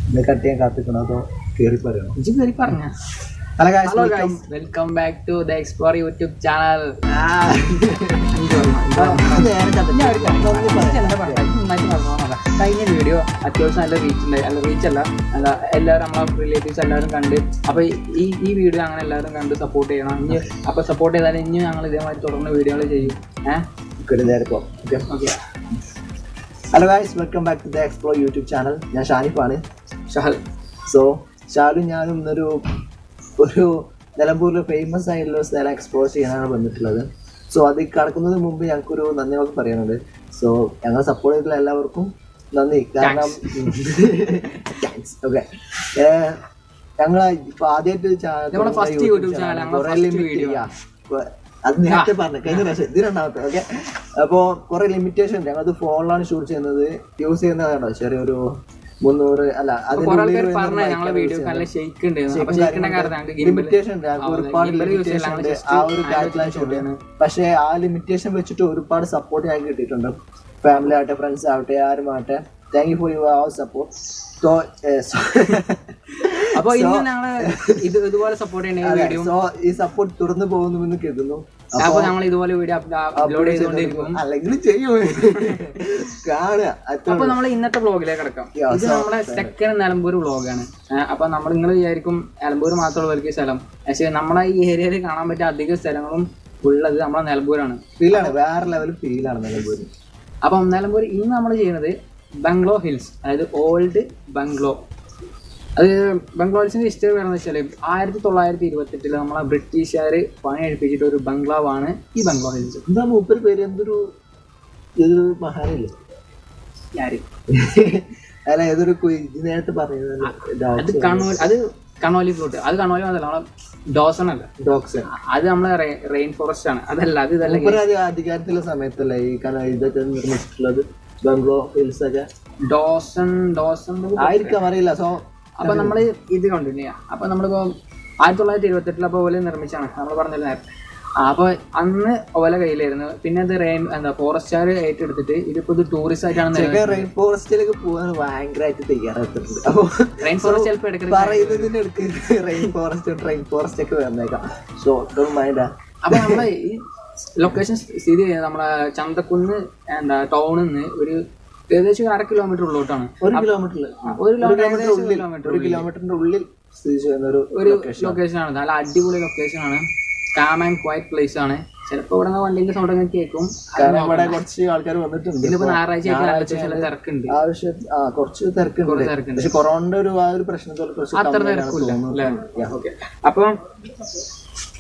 ഇത് കട്ട് ചെയ്യാൻ കാത്തിക്കണോ അതോ കയറി പറയണോ? കയറി പറഞ്ഞ. Hello guys, welcome back to the Explore YouTube channel. കഴിഞ്ഞ വീഡിയോ അത്യാവശ്യം നല്ല റീച്ച് ഉണ്ടായി. അല്ല റീച്ച് അല്ല, എല്ലാവരും നമ്മളെ റിലേറ്റീവ്സ് എല്ലാവരും കണ്ട്. അപ്പോൾ ഈ വീഡിയോ അങ്ങനെ എല്ലാവരും കണ്ട് സപ്പോർട്ട് ചെയ്യണം. ഇനി അപ്പോൾ സപ്പോർട്ട് ചെയ്താൽ ഇനി ഞങ്ങൾ ഇതേമാതിരി തുടർന്ന് വീഡിയോകൾ ചെയ്യും. Hello guys, welcome back to the explore YouTube channel. ഞാൻ ഷാനിഫാണ്. ഷഹൽ. സോ ഷാലും ഞാനും ഇന്നൊരു നിലമ്പൂരിൽ ഫേമസ് ആയിട്ടുള്ള സ്ഥലം എക്സ്പ്ലോർ ചെയ്യാനാണ് വന്നിട്ടുള്ളത്. സോ അത് കടക്കുന്നതിന് മുമ്പ് ഞങ്ങൾക്കൊരു നന്ദി വാക്ക് പറയാനുണ്ട്. സോ ഞങ്ങൾ സപ്പോർട്ട് ചെയ്തിട്ടുള്ള എല്ലാവർക്കും നന്ദി. കാരണം ഓക്കെ, ഞങ്ങൾ ഇപ്പൊ ആദ്യമായിട്ട് അത് നേരത്തെ പറഞ്ഞു കഴിഞ്ഞ പ്രാവശ്യം ഇത് രണ്ടാമത്തെ. ഓക്കെ, അപ്പോൾ കുറെ ലിമിറ്റേഷൻ. ഞങ്ങളത് ഫോണിലാണ് ഷൂട്ട് ചെയ്യുന്നത്. യൂസ് ചെയ്യുന്നതാണോ ചെറിയൊരു 300 അല്ല ഒരുപാട് ലിമിറ്റേഷൻ ഉണ്ട്. ആ ഒരു കാര്യത്തിലാണ് ഷൂട്ട് ചെയ്യുന്നത്. പക്ഷേ ആ ലിമിറ്റേഷൻ വെച്ചിട്ട് ഒരുപാട് സപ്പോർട്ട് ഞങ്ങൾക്ക് കിട്ടിയിട്ടുണ്ട്. ഫാമിലി ആവട്ടെ, ഫ്രണ്ട്സ് ആവട്ടെ, ആരും ആവട്ടെ. Thank you for your support. അപ്പൊ ഇതുപോലെ സപ്പോർട്ട് ചെയ്യണ സോ ഈ സപ്പോർട്ട് തുടർന്ന് പോകുന്നുവെന്ന് കരുതുന്നു. അപ്പൊ നമ്മൾ ഇതുപോലെ വീഡിയോ അപ്ലോഡ് ചെയ്തുകൊണ്ടിരിക്കും. അല്ലെങ്കിൽ ചെയ്യും കാണുക. അപ്പൊ നമ്മൾ ഇന്നത്തെ വ്ളോഗിലേക്ക് കിടക്കാം. ഇത് നമ്മുടെ സെക്കൻഡ് നിലമ്പൂർ വ്ളോഗാണ്. അപ്പൊ നമ്മൾ നിങ്ങൾ വിചാരിക്കും നിലമ്പൂർ മാത്രമുള്ളവർക്ക് സ്ഥലം, പക്ഷേ നമ്മളെ ഈ ഏരിയയിൽ കാണാൻ പറ്റിയ അധിക സ്ഥലങ്ങളും ഉള്ളത് നമ്മളെ നിലമ്പൂരാണ്. ഫീലാണ്, വേറെ ലെവൽ ഫീലാണ് നിലമ്പൂർ. അപ്പം നിലമ്പൂർ ഇന്ന് നമ്മൾ ചെയ്യുന്നത് ബംഗ്ലോ ഹിൽസ്, അതായത് ഓൾഡ് ബംഗ്ലോ. അത് ബംഗ്ലോ ഹിൽസിന്റെ ഹിസ്റ്ററി പറയുന്നത് വെച്ചാൽ 1928 നമ്മളെ ബ്രിട്ടീഷുകാർ പണി കഴിപ്പിച്ചിട്ട് ഒരു ബംഗ്ലാവാണ് ഈ ബംഗ്ലോ ഹിൽസ്. എന്താ മൂപ്പര് പേര്? ഏതൊരു മഹാനില്ലേ അല്ല, ഏതൊരു നേരത്തെ പറഞ്ഞത് കണോലി ഫ്ലൂട്ട്. അത് കണോലി മാത്രമല്ല, നമ്മളെ ഡോസൺ അല്ല, ഡോക്സൺ. അത് നമ്മളെ റെയിൻ ഫോറസ്റ്റ് ആണ്. അതല്ല, അത് ഇതല്ല അധികാരത്തിലുള്ള സമയത്തല്ലേ ഈ ഇതൊക്കെ നിർമ്മിച്ചിട്ടുള്ളത് ബംഗ്ലോ ഹിൽസ് ഒക്കെ. ഡോസൺ ആയിരിക്കാം, അറിയില്ല. സോ അപ്പൊ നമ്മള് ഇത് കണ്ടിന്യൂ ചെയ്യാം. അപ്പൊ നമ്മളിപ്പോ 1928 അപ്പൊ ഓല നിർമ്മിച്ചാണ് നമ്മൾ പറഞ്ഞല്ലോ നേരത്തെ. അപ്പൊ അന്ന് ഓല കയ്യിലായിരുന്നു. പിന്നെ അത് ഫോറസ്റ്റുകാർ ഏറ്റെടുത്തിട്ട് ഇതിപ്പോ ഇത് ടൂറിസ്റ്റ് ആയിട്ടാണ്. റെയിൻ ഫോറസ്റ്റിലേക്ക് പോകാൻ ഭയങ്കരമായിട്ട് തയ്യാറെടുത്തിട്ടുണ്ട്. അപ്പൊ റെയിൻ ഫോറസ്റ്റ് ചിലപ്പോൾ പറയുന്നതിന്റെ അടുത്ത് റെയിൻ ഫോറസ്റ്റ് ഒക്കെ വന്നേക്കാം. So don't mind. അപ്പൊ നമ്മളെ ഈ ലൊക്കേഷൻ സ്ഥിതി ചെയ്യുന്നത് നമ്മളെ ചന്തക്കുന്ന് ടൗണിൽ നിന്ന് ഒരു ഏകദേശം 1/2 കിലോമീറ്റർ ഉള്ളോട്ടാണ്. 1 കിലോമീറ്ററിന്റെ ഉള്ളിൽ സ്ഥിതി ചെയ്യുന്ന ഒരു ലൊക്കേഷൻ ആണ്. നല്ല അടിപൊളി ലൊക്കേഷൻ ആണ്. കാം ആൻഡ് ക്വയറ്റ് പ്ലേസ് ആണ്. ചിലപ്പോൾ ഇവിടെ വണ്ടിന്റെ സൗണ്ട് ഒക്കെ കേൾക്കും. ഇവിടെ കുറച്ച് ആൾക്കാർ വന്നിട്ടുണ്ട്. ഇതിപ്പോ ഞായറാഴ്ച തിരക്കുണ്ട്, കുറച്ച് തിരക്കുണ്ട്. പക്ഷെ കൊറോണയുടെ ഒരു പ്രശ്നത്തോടെ അത്ര തിരക്കില്ല. അപ്പൊ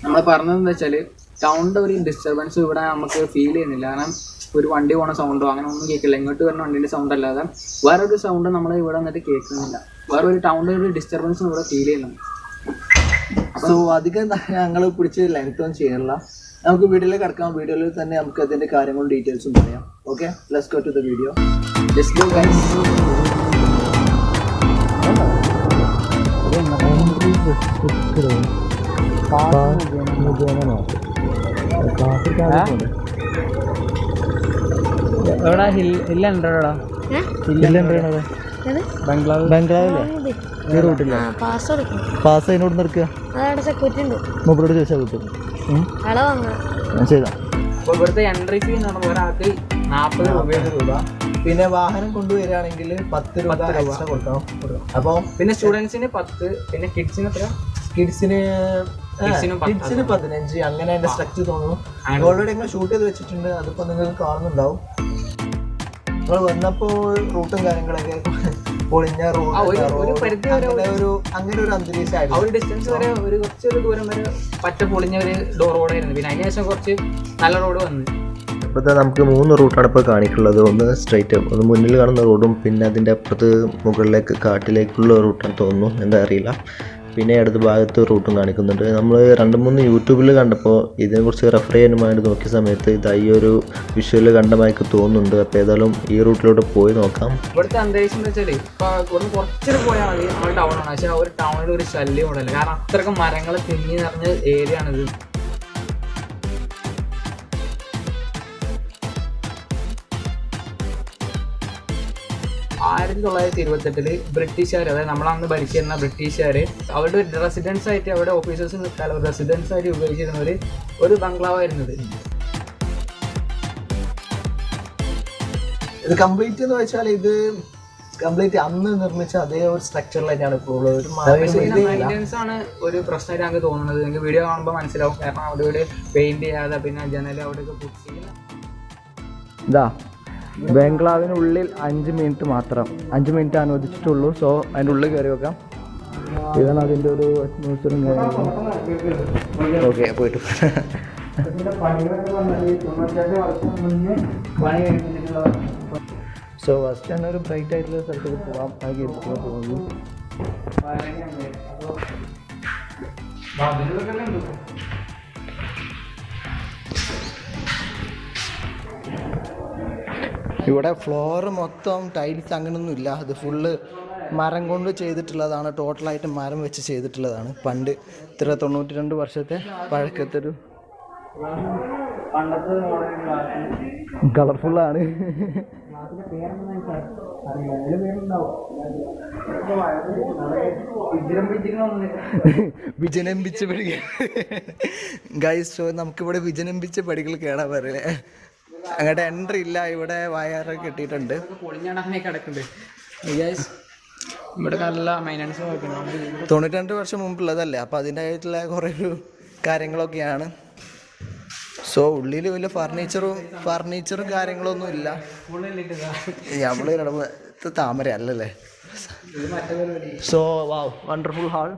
നമ്മൾ പറഞ്ഞതെന്ന് വെച്ചാല് ടൗണിന്റെ ഒരു ഡിസ്റ്റർബൻസ് ഇവിടെ നമുക്ക് ഫീൽ ചെയ്യുന്നില്ല. കാരണം ഒരു വണ്ടി പോണ സൗണ്ടോ അങ്ങനെ ഒന്നും കേൾക്കില്ല. ഇങ്ങോട്ട് വരുന്ന വണ്ടിന്റെ സൗണ്ട് അല്ലാതെ വേറൊരു സൗണ്ട് നമ്മൾ ഇവിടെ വന്നിട്ട് കേൾക്കുന്നില്ല. വേറെ ഒരു ടൗണിന്റെ ഒരു ഡിസ്റ്റർബൻസ് ഇവിടെ ഫീൽ ചെയ്യുന്നുണ്ട്. സോ അധികം ഞങ്ങൾ പിടിച്ച് ലെങ്ത് ഒന്നും ചെയ്യില്ല. നമുക്ക് വീഡിയോയിലേക്ക് കിടക്കാം. വീഡിയോയിൽ തന്നെ നമുക്ക് അതിന്റെ കാര്യങ്ങളും ഡീറ്റെയിൽസും പറയാം. Okay, let's go to the video. Let's go guys. എവിടാ ഹില്ലുണ്ടോടാ? ബംഗ്ലാവിലെ ഈ റൂട്ടില്ല. പാസ് അതിനോട് നിൽക്കുക. മൂപ്പരോട് ചോദിച്ചാൽ കിട്ടും. ചെയ്താ ഇവിടുത്തെ എൻട്രി ഫീ എന്ന് പറഞ്ഞാൽ ഒരാൾക്ക് 40 രൂപ. പിന്നെ വാഹനം കൊണ്ടുവരികയാണെങ്കിൽ 10 രൂപ എക്സ്ട്രാ കൊടുക്കണം. അപ്പോൾ പിന്നെ സ്റ്റുഡൻസിന് 10, പിന്നെ കിഡ്സിന് എത്ര? കിഡ്സിന് 15. അങ്ങനെ അതിന്റെ സ്ട്രക്ചർ തോന്നുന്നു. ഓൾറെഡി നിങ്ങൾ ഷൂട്ട് ചെയ്ത് വെച്ചിട്ടുണ്ട്. അതിപ്പോ നിങ്ങൾക്ക് കാണുന്നുണ്ടാവും. നിങ്ങൾ വന്നപ്പോൾ റൂട്ടും കാര്യങ്ങളൊക്കെ പൊളിഞ്ഞ അങ്ങനെ ഒരു അന്തരീക്ഷമായിരുന്നു. ഡിസ്റ്റൻസ് വരെ കുറച്ചൊരു ദൂരം വരെ പറ്റ പൊളിഞ്ഞ ഒരു റോഡായിരുന്നു. പിന്നെ അതിന് ശേഷം കുറച്ച് നല്ല റോഡ് വന്നു. ഇപ്പോഴത്തെ നമുക്ക് 3 റൂട്ടാണ് ഇപ്പോൾ കാണിക്കുള്ളത്. ഒന്ന് സ്ട്രൈറ്റ്, ഒന്ന് മുന്നിൽ കാണുന്ന റോഡും പിന്നെ അതിൻ്റെ അപ്പുറത്ത് മുകളിലേക്ക് കാട്ടിലേക്കുള്ള റൂട്ടാണ് തോന്നുന്നു, എന്താ അറിയില്ല. പിന്നെ അടുത്ത ഭാഗത്ത് റൂട്ടും കാണിക്കുന്നുണ്ട്. നമ്മൾ 2-3 യൂട്യൂബിൽ കണ്ടപ്പോൾ ഇതിനെക്കുറിച്ച് റെഫർ ചെയ്യാനുമായിട്ട് നോക്കിയ സമയത്ത് ഇത് ഈ ഒരു വിഷ്വൽ കണ്ടമായിട്ട് തോന്നുന്നുണ്ട്. അപ്പോൾ ഏതായാലും ഈ റൂട്ടിലോട്ട് പോയി നോക്കാം. ഇവിടുത്തെ അന്തരീക്ഷം എന്ന് വെച്ചാൽ ഇപ്പോൾ കുറച്ചൊരു പോയാൽ മതി നമ്മൾ ടൗണാണ്. പക്ഷേ ആ ഒരു ടൗണിൽ ഒരു ശല്യം ഉണ്ടല്ലോ. കാരണം അത്രയ്ക്ക് മരങ്ങൾ തിങ്ങി നിറഞ്ഞ ഏരിയ ആണിത്. 1928 ബ്രിട്ടീഷുകാർ, അതായത് നമ്മളന്ന് ഭരിച്ചിരുന്ന ബ്രിട്ടീഷുകാർ അവരുടെ റെസിഡൻസ് ആയിട്ട്, അവിടെ ഓഫീസേഴ്സ് നിൽക്കാൻ റെസിഡൻസ് ആയിട്ട് ഉപയോഗിച്ചിരുന്ന ഒരു ബംഗ്ലാവായിരുന്നത്. ഇത് കംപ്ലീറ്റ് എന്ന് വെച്ചാൽ ഇത് കംപ്ലീറ്റ് അന്ന് നിർമ്മിച്ച അതേ ഒരു സ്ട്രക്ചറിലേക്കാണ് ഇപ്പോൾ ഉള്ളത്. ഒരു മെയിൻ്റെനൻസ് ആണ് ഒരു പ്രശ്നമായിട്ട് ഞങ്ങൾക്ക് തോന്നുന്നത്. നിങ്ങൾക്ക് വീഡിയോ കാണുമ്പോൾ മനസ്സിലാവും. കാരണം അവിടെ ഇവിടെ പെയിന്റ് ചെയ്യാതെ പിന്നെ ജനൽ അവിടെയൊക്കെ പുട്ടി. ഇതാ ബംഗ്ലാവിനുള്ളിൽ 5 മിനിറ്റ് മാത്രം, 5 മിനിറ്റ് അനുവദിച്ചിട്ടുള്ളൂ. സോ അതിൻ്റെ ഉള്ളിൽ കയറി വെക്കാം. ഇതാണ് അതിൻ്റെ ഒരു അറ്റ്മോസ്ഫിയറും കാര്യങ്ങളും. ഓക്കെ പോയിട്ട് സോ ഫസ്റ്റ് തന്നെ ഒരു ബ്രൈറ്റ് ആയിട്ടുള്ള സ്ഥലത്തേക്ക് പോകാം. ആ ഗേറ്റിലേക്ക് പോകുന്നു. ഇവിടെ ഫ്ലോർ മൊത്തം ടൈൽസ് അങ്ങനെയൊന്നും ഇല്ല. അത് ഫുള്ള് മരം കൊണ്ട് ചെയ്തിട്ടുള്ളതാണ്. ടോട്ടലായിട്ട് മരം വെച്ച് ചെയ്തിട്ടുള്ളതാണ്. പണ്ട് ഇത്ര 92 വർഷത്തെ പഴക്കത്തൊരു കളർഫുള്ളാണ്. വിജനംബിച്ച പടികൾ ഗൈസ്. സോ നമുക്കിവിടെ വിജനംബിച്ച പടികൾ കേടാൻ പറയലേ. അങ്ങോട്ട് എൻട്രി ഇല്ല. ഇവിടെ വയറൊക്കെ കെട്ടിയിട്ടുണ്ട്. പൊളിഞ്ഞടങ്ങി കിടക്കുന്നുണ്ട്. ഇവിടെ നല്ല മെയിൻ്റനൻസ് 92 വർഷം മുമ്പുള്ളതല്ലേ, അപ്പോൾ അതിൻ്റെതായിട്ടുള്ള കുറേ കാര്യങ്ങളൊക്കെയാണ്. സോ ഉള്ളിൽ വലിയ ഫർണിച്ചറും കാര്യങ്ങളൊന്നും ഇല്ല. നമ്മൾ താമര അല്ലല്ലേ. സോ വാവ്, വണ്ടർഫുൾ ഹാൾ.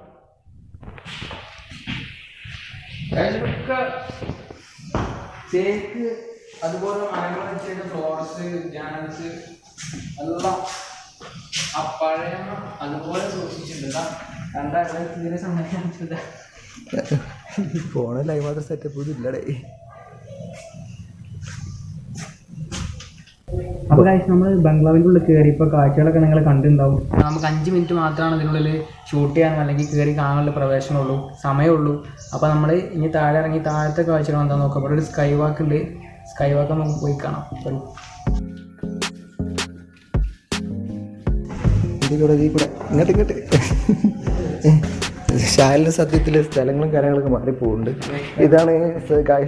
തേക്ക് അതുപോലെ മരങ്ങൾ വെച്ചിട്ട് ഫ്ലോറസ് ജാനൽസ് എല്ലാം ആ പഴയ അതുപോലെ സൂക്ഷിച്ചിട്ടുണ്ട്. തീരെ സമയം ഫോണ് ലൈവ് മാത്രം സെറ്റപ്പ് ഇല്ലടേ. അപ്പോൾ ഗൈസ് നമ്മൾ ബംഗ്ലാവിൻ്റെ ഉള്ളിൽ കയറി ഇപ്പോൾ കാഴ്ചകളൊക്കെ നിങ്ങൾ കണ്ടിട്ടുണ്ടാവും. നമുക്ക് 5 മിനിറ്റ് മാത്രമാണ് ഇതിനുള്ളിൽ ഷൂട്ട് ചെയ്യാനും അല്ലെങ്കിൽ കയറി കാണാനുള്ള പ്രവേശനമുള്ളൂ, സമയമുള്ളൂ. അപ്പോൾ നമ്മൾ ഇനി താഴെ ഇറങ്ങി താഴത്തെ കാഴ്ചകൾ എന്താ നോക്കാം. ഇവിടെ ഒരു സ്കൈ വാക്ക് ഉണ്ട്. സ്കൈ വാക്ക് നമുക്ക് പോയി കാണാം. ഇങ്ങോട്ട് ഷാലിൻ്റെ സത്യത്തിൽ സ്ഥലങ്ങളും കാര്യങ്ങളൊക്കെ മാറിപ്പോകുന്നുണ്ട്. ഇതാണ്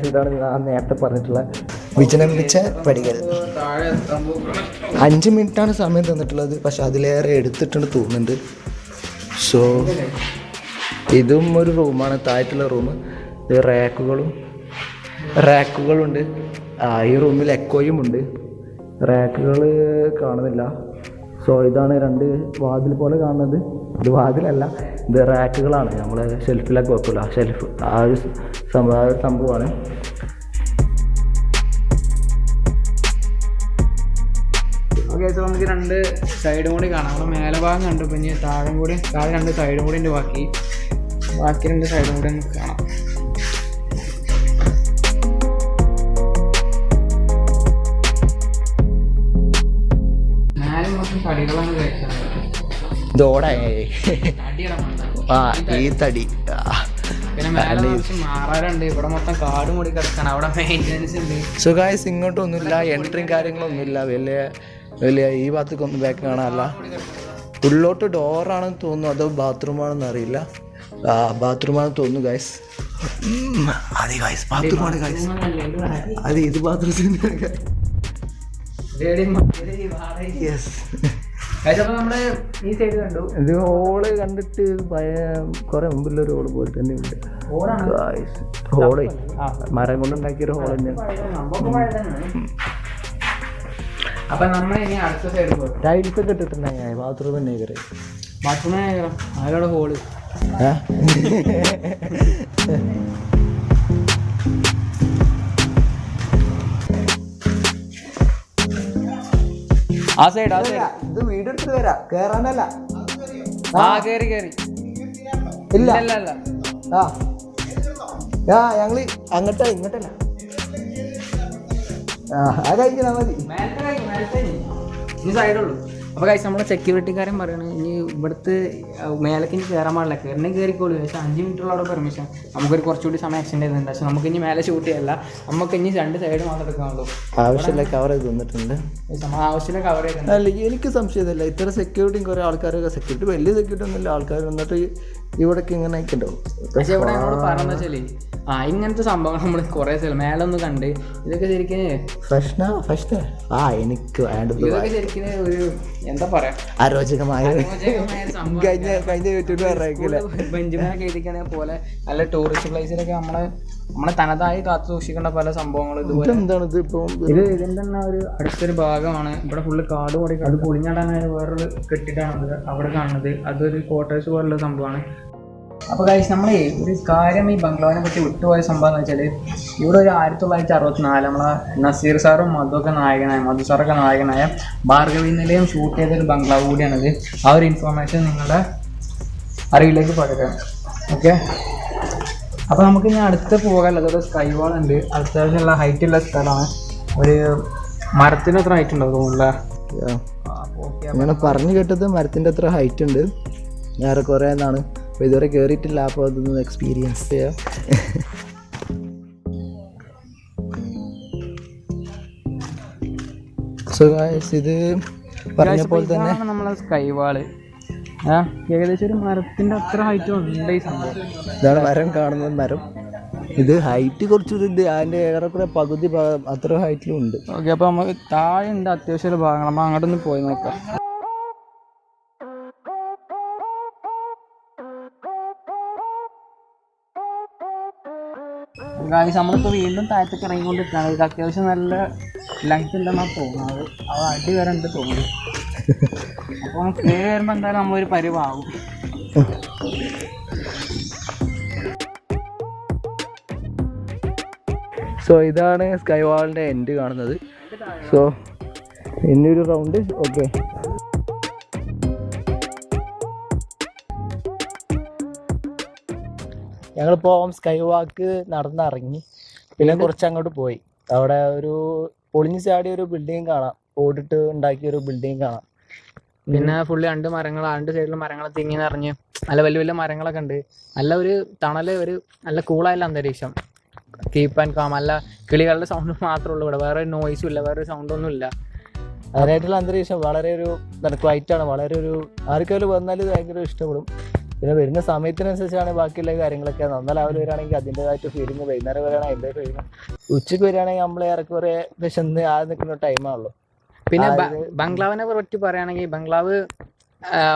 ഇതാണ് ഞാൻ നേരത്തെ പറഞ്ഞിട്ടുള്ള വിജനംബിച്ച പടികൾ. 5 മിനിറ്റാണ് സമയം തന്നിട്ടുള്ളത്. പക്ഷെ അതിലേറെ എടുത്തിട്ടുണ്ട് തോന്നുന്നുണ്ട്. സോ ഇതും ഒരു റൂമാണ്, താഴത്തുള്ള റൂം. ഇത് റാക്കുകളുണ്ട്. ഈ റൂമിൽ എക്കോയും ഉണ്ട്. റാക്കുകൾ കാണുന്നില്ല. സോ ഇതാണ് 2 വാതിൽ പോലെ കാണുന്നത്. ഇത് വാതിലല്ല, ഇത് റാക്കുകളാണ്. നമ്മൾ ഷെൽഫിലൊക്കെ വെക്കില്ല, ഷെൽഫ് ആ ഒരു സംഭവമാണ്. ഓക്കെ, സോ നമുക്ക് 2 സൈഡും കൂടി കാണാം. നമ്മൾ മേലെ ഭാഗം കണ്ടു. പിന്നെ താഴെ 2 സൈഡും കൂടി ഉണ്ട്. ബാക്കി 2 സൈഡും കൂടി നമുക്ക് കാണാം. മേലെ മൊത്തം തടികളാണ് കഴിച്ചത്. ഇതോടെ ഈ തടി പിന്നെ മേലെ മാറാറുണ്ട്. ഇവിടെ മൊത്തം കാട് മൂടി കിടക്കാണ്. അവിടെ മെയിൻ്റെനൻസ് ഉണ്ട്. സോ ഗൈസ് ഇങ്ങോട്ടൊന്നുമില്ല, എൻട്രിയും കാര്യങ്ങളൊന്നുമില്ല. വലിയ ഈ ഭാഗത്തേക്കൊന്നും ബാക്ക് കാണാനല്ല. ഉള്ളോട്ട് ഡോറാണെന്ന് തോന്നുന്നു, അതോ ബാത്റൂമാണെന്ന് അറിയില്ല. ബാത്റൂമാണെന്ന് തോന്നുന്നു ഗൈസ്. അതെ ഗൈസ്, ബാത്റൂമാണ് ഗൈസ്. അതെ, ഇത് ബാത്റൂം. യെസ്, നമ്മള് ഈ സൈഡ് കണ്ടു. ഇത് ഹോള് കണ്ടിട്ട് കുറെ മുമ്പിലൊരു ഹോള് പോലെ തന്നെ ഉണ്ട്. ഹോള് മരം കൊണ്ടുണ്ടാക്കിയൊരു ഹോൾ തന്നെയാണ്. അപ്പൊ നമ്മൾ ഇനി അടുത്ത സൈഡ് പോകും. ടൈൽസ് ഒക്കെ ഇട്ടിട്ടുണ്ടെങ്കിൽ ബാത്റൂം തന്നെ ആരോടെ ഹോള്. ആ സൈഡ് ഇത് വീട് എടുത്തിട്ട് വരാം, കേറാനല്ല. കേറി ഇല്ല ഞങ്ങള് ഇങ്ങോട്ടല്ല. അത് കഴിക്കണ മതി. സൈഡുള്ളൂ. അപ്പോൾ കഴിച്ച് നമ്മുടെ സെക്യൂരിറ്റിക്കാരൻ പറയുന്നത് ഇനി ഇവിടുത്തെ മേലേക്ക് ഇനി കയറാൻ പാടില്ല, കയറണേ കയറിക്കോളൂ. പക്ഷേ 5 മിനിറ്റുള്ള അവിടെ പെർമിഷൻ, നമുക്കൊരു കുറച്ചുകൂടി സമയം എക്സ്റ്റെൻഡ് ചെയ്തിട്ടുണ്ട്. പക്ഷേ നമുക്ക് ഇനി മേലെ ഷൂട്ട് ചെയ്യല്ല, നമുക്ക് ഇനി 2 സൈഡ് മാത്രം എടുക്കാനുള്ളൂ. ആവശ്യമില്ല കവർ ചെയ്ത് തന്നിട്ടുണ്ട്. ആവശ്യമില്ല കവർ ചെയ്തിട്ടുണ്ട്. അല്ല എനിക്ക് സംശയമില്ല, ഇത്ര സെക്യൂരിറ്റിയും കുറേ ആൾക്കാരൊക്കെ സെക്യൂരിറ്റി വലിയ സെക്യൂരിറ്റി ഒന്നുമില്ല, ആൾക്കാർ എന്നിട്ട് ഇവിടേക്ക് ഇങ്ങനെ ആയിക്കുണ്ടാവും. പക്ഷേ ഇവിടെ എന്നോട് പറഞ്ഞെന്ന് വെച്ചാൽ ഇങ്ങനത്തെ സംഭവങ്ങൾ നമ്മൾ കുറേ സ്ഥലം മേലെ ഒന്ന് കണ്ട് ഇതൊക്കെ ശരിക്കും എനിക്ക് വേണ്ടത് ഇതൊക്കെ ശരിക്കും ഒരു എന്താ പറയാ അരോചകമായ കഴിഞ്ഞ യൂട്യൂബ് ബെഞ്ചുമാനൊക്കെ എഴുതിക്കണ പോലെ നല്ല ടൂറിസ്റ്റ് പ്ലേസിലൊക്കെ നമ്മളെ തനതായി കാത്തു സൂക്ഷിക്കേണ്ട പല സംഭവങ്ങളും ഇതുപോലെ. എന്താണിത് ഇപ്പോൾ ഇതിൻ്റെ തന്നെ ഒരു അടുത്തൊരു ഭാഗമാണ്. ഇവിടെ ഫുള്ള് കാട് കൂടി അത് പൊളിഞ്ഞാടാനായ വേറൊരു കെട്ടിട്ടാണ് അവിടെ കാണുന്നത്. അതൊരു ക്വാർട്ടേഴ്സ് പോലുള്ള സംഭവമാണ്. അപ്പോൾ ഗൈസ് നമ്മളെ ഒരു കാര്യം ഈ ബംഗ്ലാവിനെ പറ്റി വിട്ടുപോയ സംഭവം എന്ന് വെച്ചാൽ ഇവിടെ ഒരു 1964 നമ്മളെ നസീർ സാറും മധു സാറൊക്കെ നായകനായ ഭാർഗവി നിലയം ഷൂട്ട് ചെയ്തൊരു ബംഗ്ലാവ് കൂടിയാണിത്. ആ ഒരു ഇൻഫോർമേഷൻ നിങ്ങളുടെ അറിവിലേക്ക് പകരാം. ഓക്കെ, അപ്പോൾ നമുക്ക് ഇനി അടുത്ത് പോകാനുള്ളത് ഒരു സ്കൈ വാൾ ഉണ്ട്. അത്യാവശ്യമുള്ള ഹൈറ്റുള്ള സ്ഥലമാണ്. ഒരു മരത്തിന് അത്ര ഹൈറ്റ് ഉണ്ടാവും തോന്നുന്നില്ല. അങ്ങനെ പറഞ്ഞു കേട്ടത് മരത്തിൻ്റെ അത്ര ഹൈറ്റ് ഉണ്ട് വേറെ കുറേ എന്നാണ്. അപ്പോൾ ഇതുവരെ കയറിയിട്ടില്ല, അപ്പോൾ അതൊന്ന് എക്സ്പീരിയൻസ് ചെയ്യാം. സോ ഗൈസ് ഇത് പറഞ്ഞപ്പോൾ തന്നെ നമ്മളെ സ്കൈ വാള് ഏകദേശം ഒരു മരത്തിൻ്റെ അത്ര ഹൈറ്റ് ഉണ്ട് ഈ സംഭവം. ഇതാണ് മരം കാണുന്നത്. മരം ഇത് ഹൈറ്റ് കുറച്ചൊരു ഇത് അതിൻ്റെ ഏറെക്കുറെ പകുതി അത്ര ഹൈറ്റിലും ഉണ്ട്. ഓക്കെ, അപ്പോൾ നമുക്ക് താഴെ ഉണ്ട് അത്യാവശ്യമുള്ള ഭാഗങ്ങൾ. നമ്മൾ അങ്ങോട്ടൊന്ന് പോയി നോക്കാം. നമ്മളിപ്പോൾ വീണ്ടും താഴത്തേക്ക് ഇറങ്ങിക്കൊണ്ടിരിക്കുകയാണ്. ഇത് അത്യാവശ്യം നല്ല ലെങ്ത് ഉണ്ടെന്നാണ് തോന്നുന്നത്. അത് അടി വരെ ഉണ്ട് തോന്നുന്നു. അപ്പോൾ കയറി വരുമ്പോൾ എന്തായാലും നമ്മളൊരു പരിവാകും. സോ ഇതാണ് സ്കൈ വാളിൻ്റെ എൻഡ് കാണുന്നത്. സോ ഇനിയൊരു റൗണ്ട്. ഓക്കെ, ഞങ്ങളിപ്പോൾ സ്കൈ വാക്ക് നടന്നിറങ്ങി. പിന്നെ കുറച്ച് അങ്ങോട്ട് പോയി. അവിടെ ഒരു പൊളിഞ്ഞു ചാടിയ ഒരു ബിൽഡിങ് കാണാം, ഓടിട്ട് ഉണ്ടാക്കിയ ഒരു ബിൽഡിങ് കാണാം. പിന്നെ ഫുള്ള് 2 മരങ്ങൾ, 2 സൈഡിലും മരങ്ങൾ തിങ്ങി നിറഞ്ഞ് നല്ല വലിയ വലിയ മരങ്ങളൊക്കെ ഉണ്ട്. നല്ല ഒരു തണല്, ഒരു നല്ല കൂളായുള്ള അന്തരീക്ഷം. Keep and calm. നല്ല കിളികളുടെ സൗണ്ട് മാത്രമേ ഉള്ളൂ ഇവിടെ, വേറെ നോയ്സും ഇല്ല, വേറെ സൗണ്ടൊന്നും ഇല്ല. അതിനായിട്ടുള്ള അന്തരീക്ഷം വളരെ ഒരു ക്വൈറ്റാണ്. വളരെ ഒരു ആർക്കെങ്കിലും വന്നാൽ ഭയങ്കര ഇഷ്ടപ്പെടും. പിന്നെ വരുന്ന സമയത്തിനനുസരിച്ചാണ് ബാക്കിയുള്ള കാര്യങ്ങളൊക്കെ. നന്നാ രാവിലെ വരികയാണെങ്കിൽ അതിൻ്റെതായിട്ട് ഫീലിംഗ്, വൈകുന്നേരം വരികയാണെങ്കിൽ അതിൻ്റെ ഫീലിംഗ്, ഉച്ചയ്ക്ക് വരികയാണെങ്കിൽ നമ്മൾ ഏറെക്കുറെ വിശന്ന് നിൽക്കുന്ന ടൈമാണല്ലോ. പിന്നെ ബംഗ്ലാവിനെ പറ്റി പറയുകയാണെങ്കിൽ ബംഗ്ലാവ്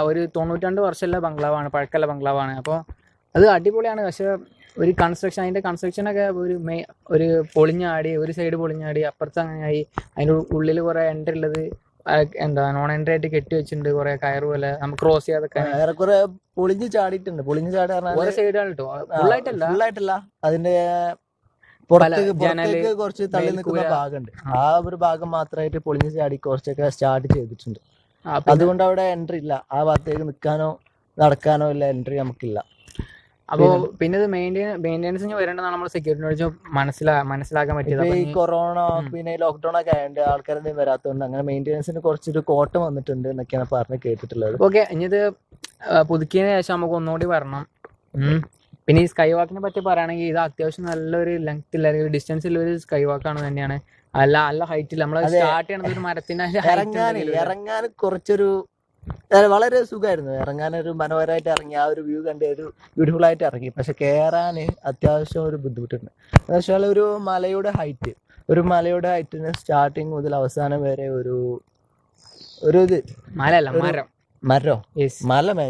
ഒരു 92 വർഷമുള്ള ബംഗ്ലാവാണ്, പഴക്കമുള്ള ബംഗ്ലാവാണ്. അപ്പോൾ അത് അടിപൊളിയാണ്. പക്ഷേ ഒരു അതിൻ്റെ കൺസ്ട്രക്ഷനൊക്കെ ഒരു പൊളിഞ്ഞാടി, ഒരു സൈഡ് പൊളിഞ്ഞാടി, അപ്പുറത്ത് അങ്ങനെയായി. അതിൻ്റെ ഉള്ളിൽ കുറേ എൻട്രി ഉള്ളത് നോൺ എൻട്രി ആയിട്ട് കെട്ടി വെച്ചിട്ടുണ്ട്, കുറേ കയറ് പോലെ നമുക്ക് ക്രോസ് ചെയ്യാതൊക്കെ. ഏറെക്കുറെ പൊളിഞ്ഞ് ചാടിയിട്ടുണ്ട്. പൊളിഞ്ഞ് ചാടി ഓരോ സൈഡാണ് കേട്ടോ, ഫുള്ളായിട്ടല്ല. അതിന്റെ പുറത്തേക്ക് കുറച്ച് തള്ളി നിൽക്കുന്ന ഭാഗമുണ്ട്. ആ ഒരു ഭാഗം മാത്രമായിട്ട് പൊളിഞ്ഞ് ചാടി കുറച്ചൊക്കെ സ്റ്റാർട്ട് ചെയ്തിട്ടുണ്ട്. അതുകൊണ്ട് അവിടെ എൻട്രി ഇല്ല. ആ ഭാഗത്തേക്ക് നിൽക്കാനോ നടക്കാനോ ഇല്ല, എൻട്രി നമുക്കില്ല. അപ്പോൾ പിന്നെ ഇത് മെയിൻ്റെനൻസിന് വരേണ്ടതാണ് നമ്മൾ സെക്യൂരിറ്റിനോട് മനസ്സിലാക്കാൻ പറ്റിയത്. ഈ കൊറോണ പിന്നെ ലോക്ക്ഡൌൺ ഒക്കെ ആയതുകൊണ്ട് ആൾക്കാരൊന്നും വരാത്തതുകൊണ്ട് അങ്ങനെ മെയിൻ്റെനൻസിന് കുറച്ചൊരു കോട്ടം വന്നിട്ടുണ്ട് എന്നൊക്കെയാണ് പറഞ്ഞ് കേട്ടിട്ടുള്ളത്. ഓക്കെ, ഇനി ഇത് പുതുക്കിയതിന് ശേഷം നമുക്ക് ഒന്നുകൂടി വരണം. പിന്നെ ഈ സ്കൈ വാക്കിനെ പറ്റി പറയുകയാണെങ്കിൽ ഇത് അത്യാവശ്യം നല്ലൊരു ലെങ്ത്തിൽ അല്ലെങ്കിൽ ഡിസ്റ്റൻസിൽ ഒരു സ്കൈ വാക്കാണ് തന്നെയാണ്. നല്ല ഹൈറ്റിൽ നമ്മൾ സ്റ്റാർട്ട് ചെയ്യണത് ഒരു മരത്തിന്റെ ഇറങ്ങാൻ കുറച്ചൊരു വളരെ സുഖമായിരുന്നു. ഇറങ്ങാനൊരു മനോഹരമായിട്ട് ഇറങ്ങി, ആ ഒരു വ്യൂ കണ്ട് ഒരു ബ്യൂട്ടിഫുൾ ആയിട്ട് ഇറങ്ങി. പക്ഷെ കയറാൻ അത്യാവശ്യം ഒരു ബുദ്ധിമുട്ടുണ്ട്. എന്ന് വെച്ചാൽ ഒരു മലയുടെ ഹൈറ്റിന് സ്റ്റാർട്ടിങ് മുതൽ അവസാനം വരെ ഒരു ഇത് മരോ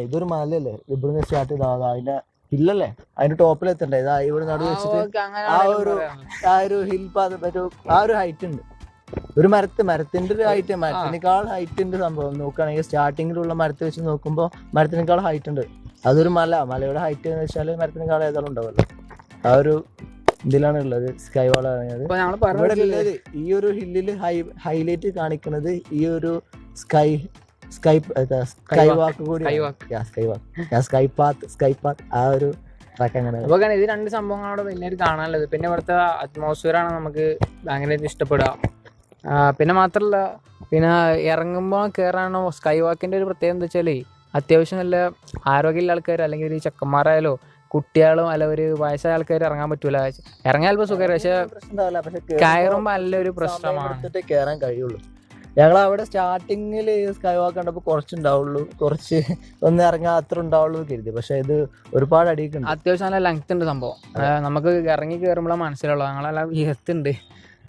ഇതൊരു മലയല്ലേ, ഇവിടുന്ന് സ്റ്റാർട്ട് ചെയ്താൽ അതിന്റെ ഹില്ലല്ലേ, അതിന്റെ ടോപ്പിലെത്തണ്ടേ. ഇതാ ഇവിടെ നടുവ് വെച്ചിട്ട് ആ ഒരു ഹിൽ ആ ഒരു ഹൈറ്റ് ഉണ്ട്. ഒരു മരത്തിന്റെ ഒരു ഹൈറ്റ്, മരത്തിനേക്കാൾ ഹൈറ്റിന്റെ സംഭവം നോക്കുകയാണെങ്കിൽ സ്റ്റാർട്ടിങ്ങിലുള്ള മരത്തെ വെച്ച് നോക്കുമ്പോൾ മരത്തിനേക്കാൾ ഹൈറ്റ് ഉണ്ട്. അതൊരു മലയുടെ ഹൈറ്റ് എന്ന് വെച്ചാൽ മരത്തിനേക്കാൾ ഏതായാലും ഉണ്ടാവുമല്ലോ. ആ ഒരു ഇതിലാണ് ഉള്ളത് സ്കൈ വാൾ പറയുന്നത്. ഈ ഒരു ഹില്ലിൽ ഹൈലൈറ്റ് കാണിക്കുന്നത് ഈ ഒരു സ്കൈ വാക്ക് കൂടി, സ്കൈ പാത്ത് ആ ഒരു ട്രാക്ക്. അങ്ങനെ ഇത് 2 സംഭവങ്ങളോട് വലിയൊരു കാണാനുള്ളത്. പിന്നെ ഇവിടുത്തെ അറ്റ്മോസ്ഫിയർ ആണ് നമുക്ക് ഭയങ്കരമായിട്ട് ഇഷ്ടപ്പെടുക. പിന്നെ മാത്രമല്ല പിന്നെ ഇറങ്ങുമ്പോൾ കയറാനോ സ്കൈ വാക്കിൻ്റെ ഒരു പ്രത്യേകത എന്താ വെച്ചാൽ അത്യാവശ്യം നല്ല ആരോഗ്യമുള്ള ആൾക്കാർ അല്ലെങ്കിൽ ഒരു ചെക്കന്മാരായാലോ കുട്ടികളും അല്ല ഒരു വയസ്സായ ആൾക്കാർ ഇറങ്ങാൻ പറ്റൂല. ഇറങ്ങാൻ ചിലപ്പോൾ സുഖം, പക്ഷെ കയറുമ്പോൾ നല്ലൊരു പ്രശ്നമാണ് കയറാൻ കഴിയുള്ളൂ. ഞങ്ങൾ അവിടെ സ്റ്റാർട്ടിങ്ങിൽ സ്കൈ വാക്ക് കണ്ടപ്പോൾ കുറച്ചുണ്ടാവുള്ളൂ, കുറച്ച് ഒന്ന് ഇറങ്ങാൻ അത്ര ഉണ്ടാവുള്ളൂ കരുതി. പക്ഷെ ഇത് ഒരുപാട് അടിയിക്കുണ്ട്, അത്യാവശ്യം നല്ല ലെങ്ത് ഉണ്ട് സംഭവം. നമുക്ക് ഇറങ്ങി കയറുമ്പോഴാണ് മനസ്സിലുള്ളൂ ഞങ്ങളെല്ലാം വിഹത്തുണ്ട്.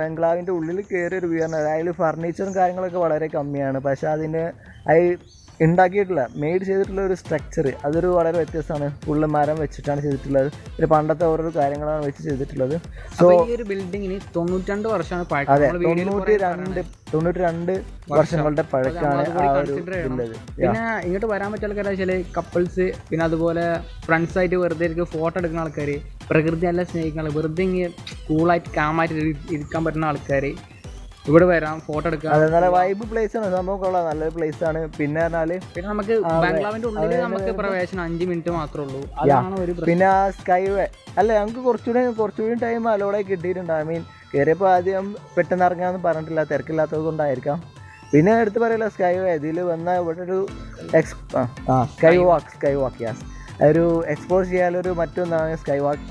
ബംഗ്ലാവിൻ്റെ ഉള്ളിൽ കയറിയ ഒരു വ്യൂ ആണ്. അതിൽ ഫർണിച്ചറും കാര്യങ്ങളൊക്കെ വളരെ കമ്മിയാണ്. പക്ഷെ അതിന് ഉണ്ടാക്കിയിട്ടില്ല, മെയ്ഡ് ചെയ്തിട്ടുള്ള ഒരു സ്ട്രക്ചർ അതൊരു വളരെ വ്യത്യസ്തമാണ്. ഫുള്ള് മരം വെച്ചിട്ടാണ് ചെയ്തിട്ടുള്ളത്. ഒരു പണ്ടത്തെ ഓരോ കാര്യങ്ങളാണ് വെച്ച് ചെയ്തിട്ടുള്ളത്. സോ ഈ ഒരു ബിൽഡിങ്ങിന് 92 വർഷമാണ് പഴക്കം. അതെ, 92 വർഷങ്ങളുടെ പഴക്കമാണ് ആ ഒരു ഉള്ളത്. പിന്നെ ഇങ്ങോട്ട് വരാൻ പറ്റിയ ആൾക്കാർ വെച്ചാൽ കപ്പിൾസ്, പിന്നെ അതുപോലെ ഫ്രണ്ട്സ് ആയിട്ട് വെറുതെ ഫോട്ടോ എടുക്കുന്ന ആൾക്കാർ, പ്രകൃതി എല്ലാം സ്നേഹിക്കുന്ന ആൾക്കാർ, വെറുതെ ഇങ്ങനെ കൂളായിട്ട് കാമായിട്ട് ഇരിക്കാൻ പറ്റുന്ന ആൾക്കാർ ഇവിടെ വരാം, ഫോട്ടോ എടുക്കാം. നല്ല വൈബ് പ്ലേസ് ആണ്, സംഭവം കൊള്ളാം, നല്ലൊരു പ്ലേസ് ആണ്. പിന്നെ പറഞ്ഞാല് പിന്നെ നമുക്ക് ബംഗ്ലാവിന്റെ ഉള്ളിൽ നമുക്ക് പ്രവേശനം 5 മിനിറ്റ് മാത്രമേ ഉള്ളൂ. അതാണ് ഒരു പിന്നെ ആ സ്കൈ വേ അല്ല, ഞങ്ങൾക്ക് കുറച്ചുകൂടി ടൈം അലോഡായി കിട്ടിയിട്ടുണ്ട്. ഐ മീൻ കയറിയപ്പോൾ ആദ്യം പെട്ടെന്ന് ഇറങ്ങാമെന്ന് പറഞ്ഞിട്ടില്ല, തിരക്കില്ലാത്തത് കൊണ്ടായിരിക്കാം. പിന്നെ എടുത്ത് പറയില്ല, സ്കൈ വേ ഇതിൽ വന്ന ഇവിടെ ഒരു സ്കൈ വാക്ക് യാസ് ഒരു എക്സ്പ്ലോർ ചെയ്യാനൊരു മറ്റൊന്നാണ് സ്കൈ വാക്ക്.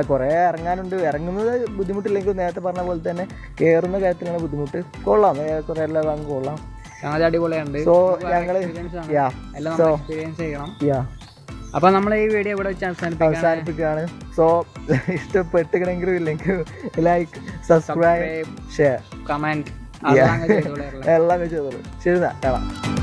കുറേ ഇറങ്ങാനുണ്ട്, ഇറങ്ങുന്നത് ബുദ്ധിമുട്ടില്ലെങ്കിൽ നേരത്തെ പറഞ്ഞ പോലെ തന്നെ കയറുന്ന കാര്യത്തിലാണ് ബുദ്ധിമുട്ട്. കൊള്ളാം, കുറേ എല്ലാം വാങ്ങി കൊള്ളാം, അടിപൊളിയുണ്ട്. സോ ഞങ്ങള് എക്സ്പീരിയൻസ് ചെയ്യണം. അപ്പൊ നമ്മൾ ഈ വീഡിയോ ഇവിടെ വെച്ച് അവസാനിപ്പിക്കുകയാണ്. സോ ഇഷ്ടപ്പെട്ടിക്കണമെങ്കിലും ഇല്ലെങ്കിൽ ലൈക്ക്, സബ്സ്ക്രൈബ്, ഷെയർ, കമന്റ് എല്ലാം ചെയ്തോളൂ. ശരി, കാണാം.